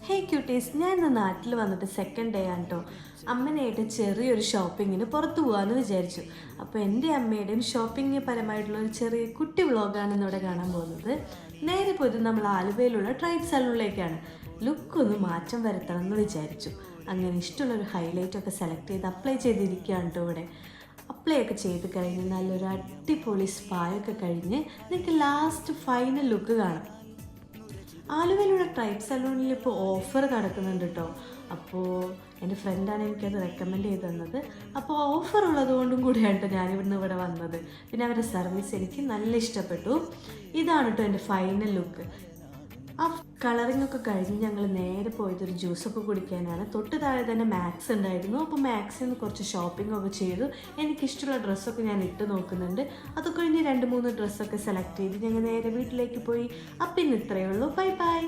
ഹേ quotes, ഞാൻ ഇന്ന് നാട്ടിൽ വന്നിട്ട് സെക്കൻഡ് ഡേ ആണ് കേട്ടോ. അമ്മനായിട്ട് ചെറിയൊരു ഷോപ്പിങ്ങിന് പുറത്തു പോകാമെന്ന് വിചാരിച്ചു. അപ്പോൾ എൻ്റെ അമ്മയുടെയും ഷോപ്പിംഗ് പരമായിട്ടുള്ള ഒരു ചെറിയ കുട്ടി വ്ളോഗാണ് ഇന്നിവിടെ കാണാൻ പോകുന്നത്. നേരെ പോയത് നമ്മൾ ആലുവയിലുള്ള ട്രൈബ് സലൂണിലേക്കാണ്. ലുക്കൊന്ന് മാറ്റം വരുത്തണം എന്ന് വിചാരിച്ചു. അങ്ങനെ ഇഷ്ടമുള്ളൊരു ഹൈലൈറ്റൊക്കെ സെലക്ട് ചെയ്ത് അപ്ലൈ ചെയ്തിരിക്കുകയാണ് കേട്ടോ ഇവിടെ. അപ്ലൈ ഒക്കെ ചെയ്ത് കഴിഞ്ഞ് നല്ലൊരു അടിപൊളി സ്പായൊക്കെ കഴിഞ്ഞ് നിങ്ങൾക്ക് ലാസ്റ്റ് ഫൈനൽ ലുക്ക് കാണാം. ആലുവയിലുള്ള ട്രൈബ് സലൂണിൽ ഇപ്പോൾ ഓഫർ നടക്കുന്നുണ്ട് കേട്ടോ. അപ്പോൾ എൻ്റെ ഫ്രണ്ടാണ് എനിക്കത് റെക്കമെൻഡ് ചെയ്ത് തന്നത്. അപ്പോൾ ഓഫർ ഉള്ളത് കൊണ്ടും കൂടിയാണ് ഞാനിവിടുന്ന് ഇവിടെ വന്നത്. പിന്നെ അവരുടെ സർവീസ് എനിക്ക് നല്ല ഇഷ്ടപ്പെട്ടു. ഇതാണ് കേട്ടോ എൻ്റെ ഫൈനൽ ലുക്ക്. ആ കളറിംഗ് ഒക്കെ കഴിഞ്ഞ് ഞങ്ങൾ നേരെ പോയതൊരു ജ്യൂസൊക്കെ കുടിക്കാനാണ്. തൊട്ട് താഴെ തന്നെ മാക്സ് ഉണ്ടായിരുന്നു. അപ്പോൾ മാക്സിൽ നിന്ന് കുറച്ച് ഷോപ്പിംഗ് ഒക്കെ ചെയ്തു. എനിക്കിഷ്ടമുള്ള ഡ്രസ്സൊക്കെ ഞാൻ ഇട്ട് നോക്കുന്നുണ്ട്. അതൊക്കെ കഴിഞ്ഞ് 2-3 ഡ്രസ്സൊക്കെ സെലക്ട് ചെയ്ത് ഞങ്ങൾ നേരെ വീട്ടിലേക്ക് പോയി. അപ്പം ഇന്ന് ഇത്രയേ ഉള്ളൂ. Bye bye.